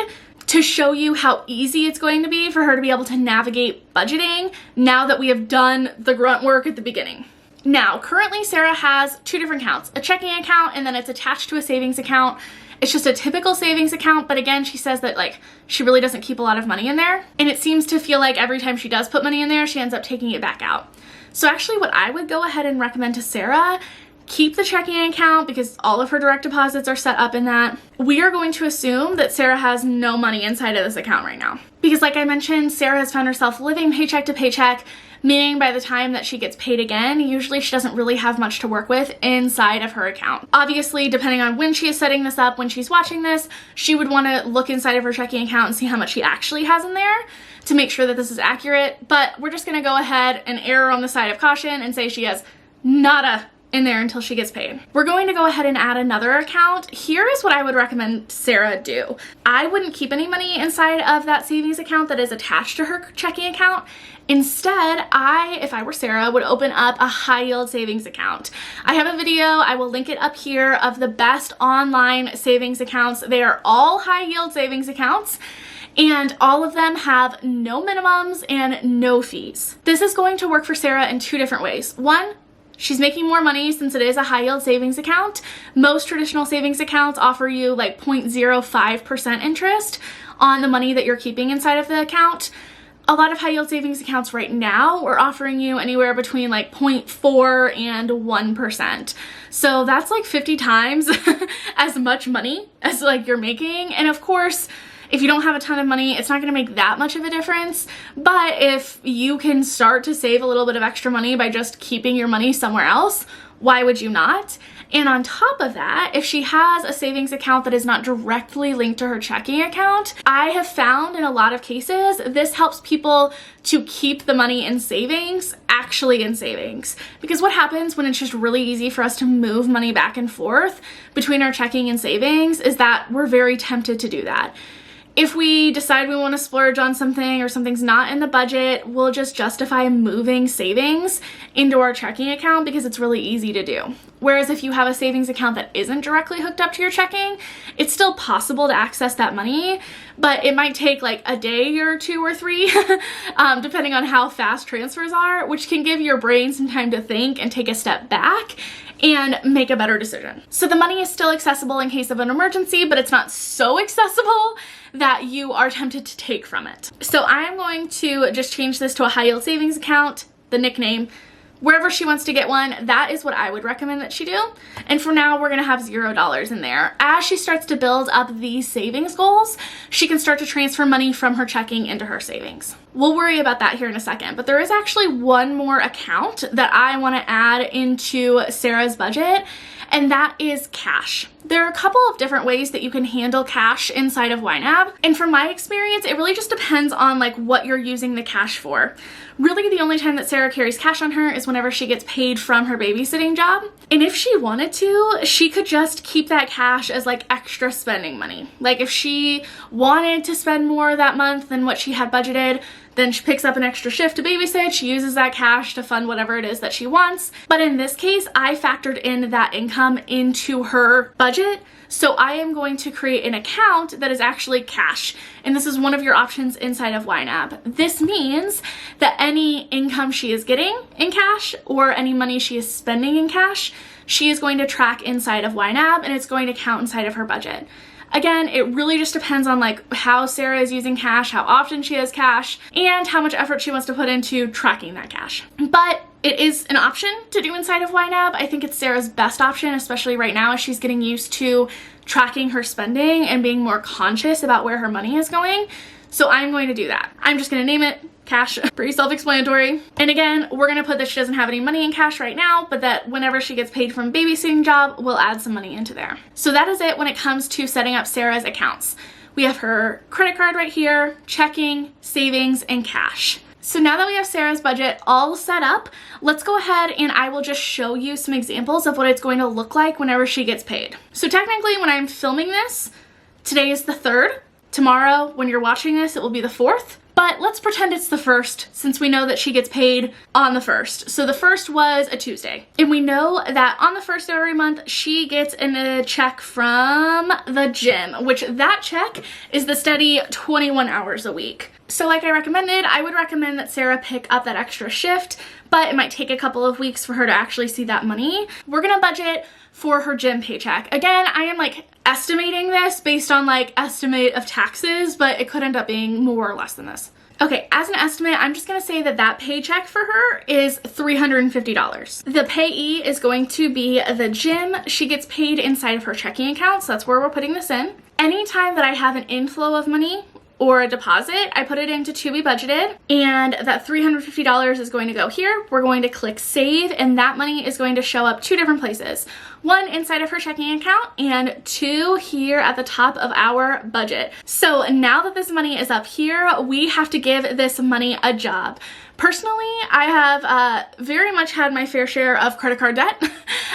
to show you how easy it's going to be for her to be able to navigate budgeting now that we have done the grunt work at the beginning. Now, currently Sarah has two different accounts, a checking account and then it's attached to a savings account. It's just a typical savings account, but again, she says that she really doesn't keep a lot of money in there. And it seems to feel like every time she does put money in there, she ends up taking it back out. So actually what I would go ahead and recommend to Sarah, keep the checking account because all of her direct deposits are set up in that. We are going to assume that Sarah has no money inside of this account right now. Because like I mentioned, Sarah has found herself living paycheck to paycheck, meaning by the time that she gets paid again, usually she doesn't really have much to work with inside of her account. Obviously, depending on when she is setting this up, when she's watching this, she would want to look inside of her checking account and see how much she actually has in there to make sure that this is accurate. But we're just going to go ahead and err on the side of caution and say she has nada in there until she gets paid. We're going to go ahead and add another account. Here is what I would recommend Sarah do. I wouldn't keep any money inside of that savings account that is attached to her checking account. Instead, if I were Sarah, would open up a high yield savings account. I have a video, I will link it up here, of the best online savings accounts. They are all high yield savings accounts, and all of them have no minimums and no fees. This is going to work for Sarah in two different ways. One, she's making more money since it is a high yield savings account. Most traditional savings accounts offer you 0.05% interest on the money that you're keeping inside of the account. A lot of high yield savings accounts right now are offering you anywhere between 0.4 and 1%. So that's 50 times as much money as you're making. And of course, if you don't have a ton of money, it's not going to make that much of a difference. But if you can start to save a little bit of extra money by just keeping your money somewhere else, why would you not? And on top of that, if she has a savings account that is not directly linked to her checking account, I have found in a lot of cases, this helps people to keep the money in savings, actually in savings. Because what happens when it's just really easy for us to move money back and forth between our checking and savings is that we're very tempted to do that. If we decide we want to splurge on something or something's not in the budget, we'll just justify moving savings into our checking account because it's really easy to do. Whereas if you have a savings account that isn't directly hooked up to your checking, it's still possible to access that money, but it might take like a day or 2 or 3, depending on how fast transfers are, which can give your brain some time to think and take a step back and make a better decision. So the money is still accessible in case of an emergency, but it's not so accessible that you are tempted to take from it. So I am going to just change this to a high yield savings account, the nickname. Wherever she wants to get one, that is what I would recommend that she do. And for now, we're gonna have $0 in there. As she starts to build up these savings goals, she can start to transfer money from her checking into her savings. We'll worry about that here in a second, but there is actually one more account that I wanna add into Sarah's budget, and that is cash. There are a couple of different ways that you can handle cash inside of YNAB, and from my experience, it really just depends on like what you're using the cash for. Really, the only time that Sarah carries cash on her is whenever she gets paid from her babysitting job. And if she wanted to, she could just keep that cash as like extra spending money. Like if she wanted to spend more that month than what she had budgeted, then she picks up an extra shift to babysit, she uses that cash to fund whatever it is that she wants. But in this case, I factored in that income into her budget. So I am going to create an account that is actually cash. And this is one of your options inside of YNAB. This means that any income she is getting in cash or any money she is spending in cash, she is going to track inside of YNAB and it's going to count inside of her budget. Again, it really just depends on like how Sarah is using cash, how often she has cash, and how much effort she wants to put into tracking that cash. But it is an option to do inside of YNAB. I think it's Sarah's best option, especially right now as she's getting used to tracking her spending and being more conscious about where her money is going. So I'm going to do that. I'm just going to name it cash. Pretty self-explanatory. And again, we're going to put that she doesn't have any money in cash right now, but that whenever she gets paid from babysitting job, we'll add some money into there. So that is it when it comes to setting up Sarah's accounts. We have her credit card right here, checking, savings, and cash. So now that we have Sarah's budget all set up, let's go ahead and I will just show you some examples of what it's going to look like whenever she gets paid. So technically when I'm filming this, today is the 3rd. Tomorrow, when you're watching this, it will be the 4th. But let's pretend it's the 1st since we know that she gets paid on the 1st. So the 1st was a Tuesday. And we know that on the 1st of every month, she gets a check from the gym, which that check is the steady 21 hours a week. So like I recommended, I would recommend that Sarah pick up that extra shift, but it might take a couple of weeks for her to actually see that money. We're gonna budget for her gym paycheck. Again, I am like estimating this based on like estimate of taxes, but it could end up being more or less than this. Okay, as an estimate, I'm just gonna say that that paycheck for her is $350. The payee is going to be the gym. She gets paid inside of her checking account, so that's where we're putting this in. Anytime that I have an inflow of money or a deposit, I put it into to be budgeted, and that $350 is going to go here. We're going to click save, and that money is going to show up 2 different places. 1 inside of her checking account, and 2 here at the top of our budget. So now that this money is up here, we have to give this money a job. Personally, I have very much had my fair share of credit card debt.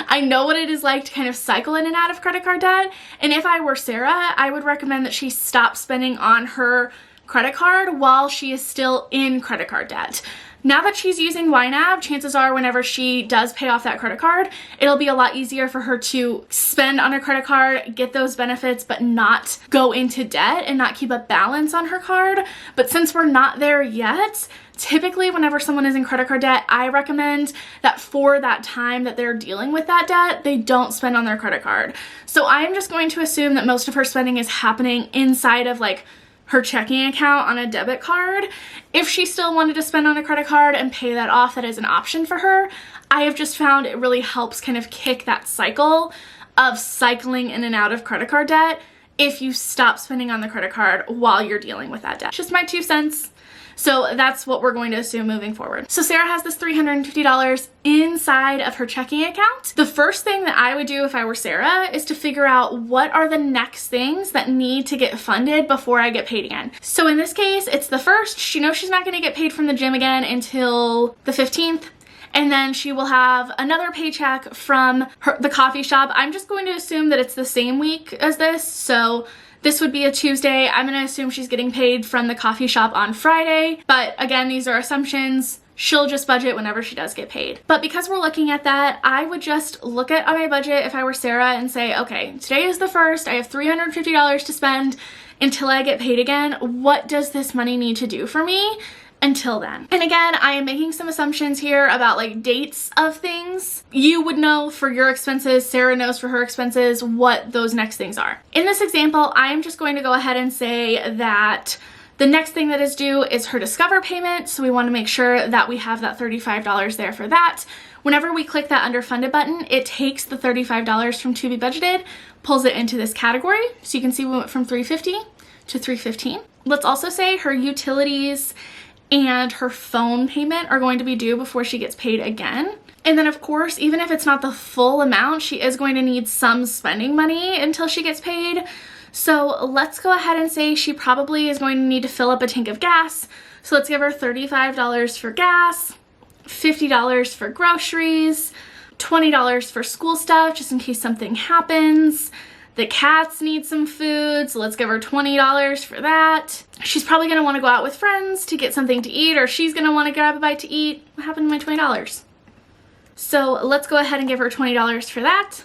I know what it is like to kind of cycle in and out of credit card debt. And if I were Sarah, I would recommend that she stop spending on her credit card while she is still in credit card debt. Now that she's using YNAB, chances are whenever she does pay off that credit card, it'll be a lot easier for her to spend on her credit card, get those benefits, but not go into debt and not keep a balance on her card. But since we're not there yet, typically whenever someone is in credit card debt, I recommend that for that time that they're dealing with that debt, they don't spend on their credit card. So I'm just going to assume that most of her spending is happening inside of like her checking account on a debit card. If she still wanted to spend on a credit card and pay that off, that is an option for her. I have just found it really helps kind of kick that cycle of cycling in and out of credit card debt if you stop spending on the credit card while you're dealing with that debt. Just my 2 cents. So that's what we're going to assume moving forward. So Sarah has this $350 inside of her checking account. The first thing that I would do if I were Sarah is to figure out what are the next things that need to get funded before I get paid again. So in this case, it's the 1st. She knows she's not going to get paid from the gym again until the 15th. And then she will have another paycheck from the coffee shop. I'm just going to assume that it's the same week as this. So This would be a Tuesday. I'm gonna assume she's getting paid from the coffee shop on Friday, but again, these are assumptions. She'll just budget whenever she does get paid. But because we're looking at that, I would just look at my budget if I were Sarah and say, okay, today is the 1st, I have $350 to spend until I get paid again. What does this money need to do for me until then? And again, I am making some assumptions here about like dates of things. You would know for your expenses, Sarah knows for her expenses what those next things are. In this example, I am just going to go ahead and say that the next thing that is due is her Discover payment, so we want to make sure that we have that $35 there for that. Whenever we click that underfunded button, it takes the $35 from to be budgeted, pulls it into this category. So you can see we went from $350 to $315. Let's also say her utilities and her phone payment are going to be due before she gets paid again. And then of course, even if it's not the full amount, she is going to need some spending money until she gets paid. So let's go ahead and say she probably is going to need to fill up a tank of gas. So let's give her $35 for gas, $50 for groceries, $20 for school stuff just in case something happens. The cats need some food, so let's give her $20 for that. She's probably gonna wanna go out with friends to get something to eat, or she's gonna wanna grab a bite to eat. What happened to my $20? So let's go ahead and give her $20 for that.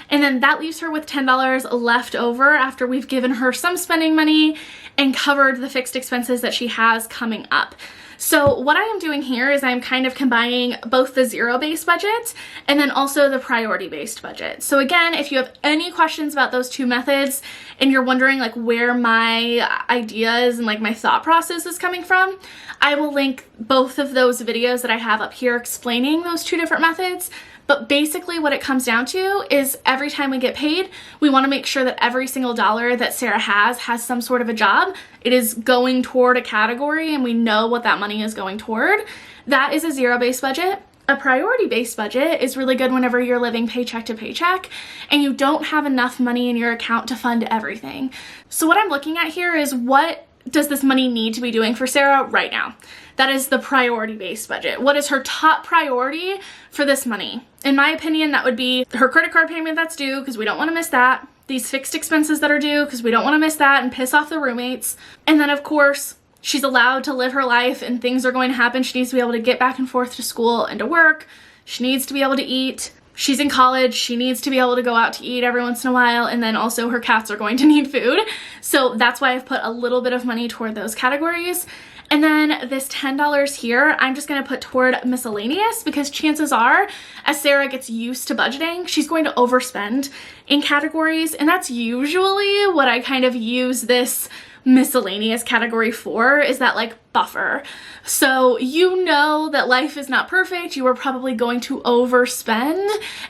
And then that leaves her with $10 left over after we've given her some spending money and covered the fixed expenses that she has coming up. So what I am doing here is I'm kind of combining both the zero-based budget and then also the priority-based budget. So again, if you have any questions about those two methods and you're wondering like where my ideas and like my thought process is coming from, I will link both of those videos that I have up here explaining those two different methods. But basically what it comes down to is every time we get paid, we want to make sure that every single dollar that Sarah has some sort of a job. It is going toward a category and we know what that money is going toward. That is a zero-based budget. A priority-based budget is really good whenever you're living paycheck to paycheck and you don't have enough money in your account to fund everything. So what I'm looking at here is what does this money need to be doing for Sarah right now? That is the priority-based budget. What is her top priority for this money? In my opinion, that would be her credit card payment that's due, because we don't want to miss that. These fixed expenses that are due, because we don't want to miss that and piss off the roommates. And then, of course, she's allowed to live her life and things are going to happen. She needs to be able to get back and forth to school and to work. She needs to be able to eat. She's in college. She needs to be able to go out to eat every once in a while. And then also her cats are going to need food. So that's why I've put a little bit of money toward those categories. And then this $10 here, I'm just gonna put toward miscellaneous because chances are, as Sarah gets used to budgeting, she's going to overspend in categories. And that's usually what I kind of use this miscellaneous category for, is that like buffer. So you know that life is not perfect. You are probably going to overspend,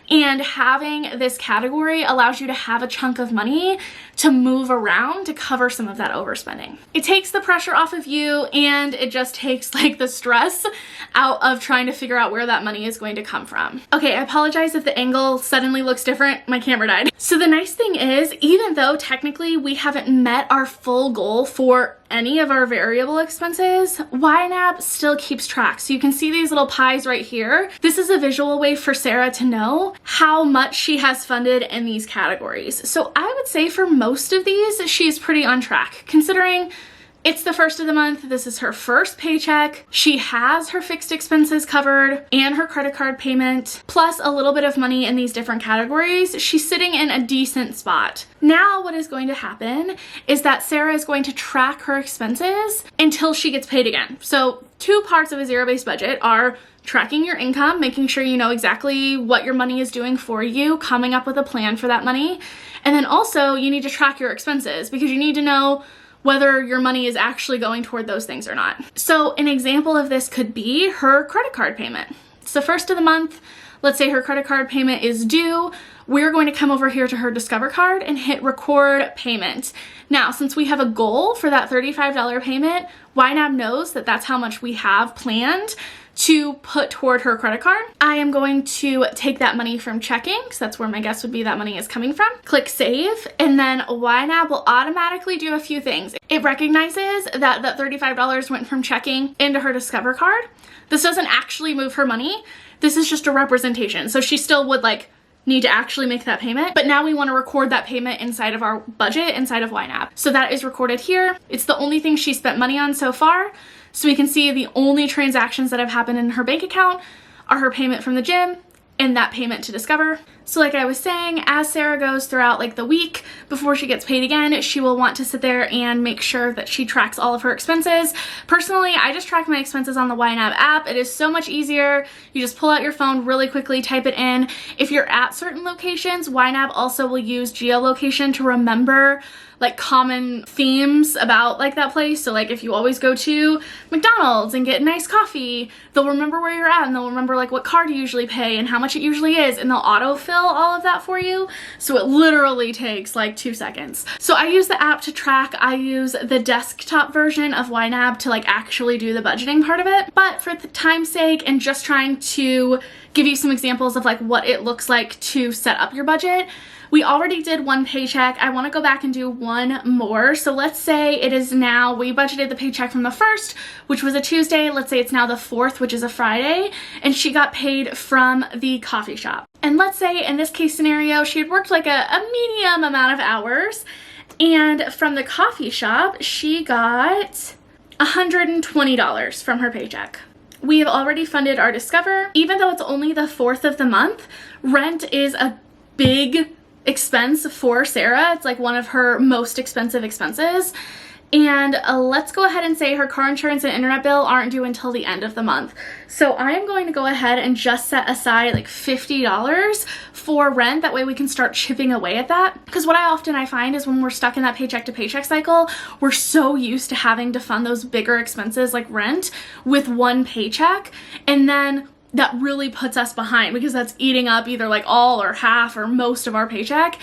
and having this category allows you to have a chunk of money to move around to cover some of that overspending. It takes the pressure off of you, and it just takes like the stress out of trying to figure out where that money is going to come from. Okay, I apologize if the angle suddenly looks different. My camera died. So the nice thing is, even though technically we haven't met our full goal for any of our variable expenses, YNAB still keeps track. So you can see these little pies right here. This is a visual way for Sarah to know how much she has funded in these categories. So I would say for most of these, she's pretty on track, considering it's the 1st of the month. This is her first paycheck. She has her fixed expenses covered and her credit card payment, plus a little bit of money in these different categories. She's sitting in a decent spot. Now what is going to happen is that Sarah is going to track her expenses until she gets paid again. So two parts of a zero-based budget are tracking your income, making sure you know exactly what your money is doing for you, coming up with a plan for that money. And then also you need to track your expenses because you need to know whether your money is actually going toward those things or not. So an example of this could be her credit card payment. It's the 1st of the month. Let's say her credit card payment is due. We're going to come over here to her Discover card and hit record payment. Now, since we have a goal for that $35 payment, YNAB knows that that's how much we have planned to put toward her credit card. I am going to take that money from checking, because that's where my guess would be that money is coming from. Click save, and then YNAB will automatically do a few things. It recognizes that that $35 went from checking into her Discover card. This doesn't actually move her money. This is just a representation. So she still would like need to actually make that payment, but now we want to record that payment inside of our budget, inside of YNAB. So that is recorded here. It's the only thing she spent money on so far. So we can see the only transactions that have happened in her bank account are her payment from the gym and that payment to Discover. So like I was saying, as Sarah goes throughout like the week before she gets paid again, she will want to sit there and make sure that she tracks all of her expenses. Personally, I just track my expenses on the YNAB app. It is so much easier. You just pull out your phone really quickly, type it in. If you're at certain locations, YNAB also will use geolocation to remember like common themes about like that place. So like if you always go to McDonald's and get nice coffee, they'll remember where you're at and they'll remember like what card you usually pay and how much it usually is, and they'll autofill all of that for you. So it literally takes like 2 seconds. So I use the app to track. I use the desktop version of YNAB to like actually do the budgeting part of it. But for the time's sake and just trying to give you some examples of like what it looks like to set up your budget, we already did one paycheck. I want to go back and do one more. So let's say it is now, we budgeted the paycheck from the 1st, which was a Tuesday. Let's say it's now the 4th, which is a Friday, and she got paid from the coffee shop. And let's say in this case scenario, she had worked like a medium amount of hours, and from the coffee shop, she got $120 from her paycheck. We have already funded our Discover. Even though it's only the 4th of the month, rent is a big expense for Sarah. It's like one of her most expensive expenses. And let's go ahead and say her car insurance and internet bill aren't due until the end of the month. So I am going to go ahead and just set aside like $50 for rent. That way we can start chipping away at that. Because what I find is when we're stuck in that paycheck to paycheck cycle, we're so used to having to fund those bigger expenses like rent with one paycheck. And then that really puts us behind because that's eating up either like all or half or most of our paycheck,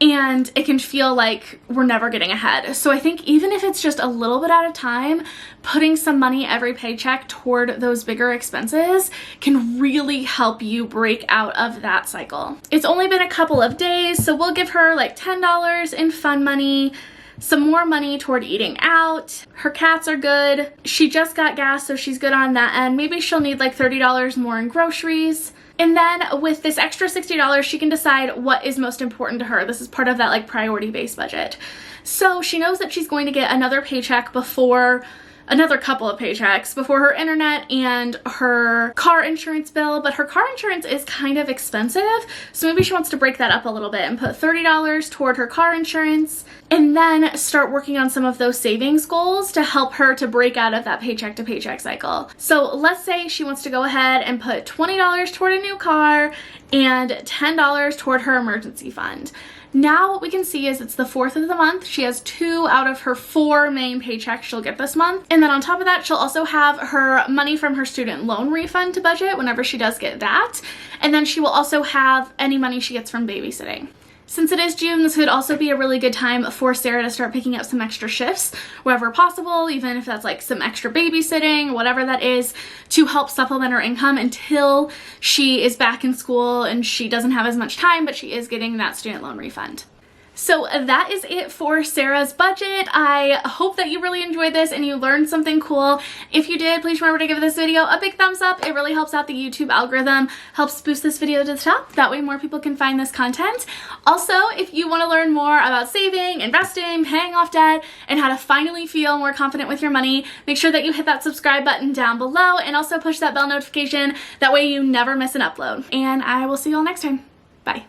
and it can feel like we're never getting ahead. So I think even if it's just a little bit at a time, putting some money every paycheck toward those bigger expenses can really help you break out of that cycle. It's only been a couple of days, so we'll give her like $10 in fun money, some more money toward eating out. Her cats are good. She just got gas, so she's good on that end. Maybe she'll need like $30 more in groceries. And then with this extra $60, she can decide what is most important to her. This is part of that like priority-based budget. So she knows that she's going to get another paycheck before, another couple of paychecks before her internet and her car insurance bill, but her car insurance is kind of expensive, so maybe she wants to break that up a little bit and put $30 toward her car insurance and then start working on some of those savings goals to help her to break out of that paycheck to paycheck cycle. So let's say she wants to go ahead and put $20 toward a new car and $10 toward her emergency fund. Now what we can see is it's the 4th of the month. She has 2 out of her 4 main paychecks she'll get this month. And then on top of that, she'll also have her money from her student loan refund to budget whenever she does get that. And then she will also have any money she gets from babysitting. Since it is June, this could also be a really good time for Sarah to start picking up some extra shifts wherever possible, even if that's like some extra babysitting, whatever that is, to help supplement her income until she is back in school and she doesn't have as much time, but she is getting that student loan refund. So that is it for Sarah's budget. I hope that you really enjoyed this and you learned something cool. If you did, please remember to give this video a big thumbs up. It really helps out the YouTube algorithm, helps boost this video to the top. That way more people can find this content. Also, if you want to learn more about saving, investing, paying off debt, and how to finally feel more confident with your money, make sure that you hit that subscribe button down below and also push that bell notification. That way you never miss an upload. And I will see you all next time. Bye.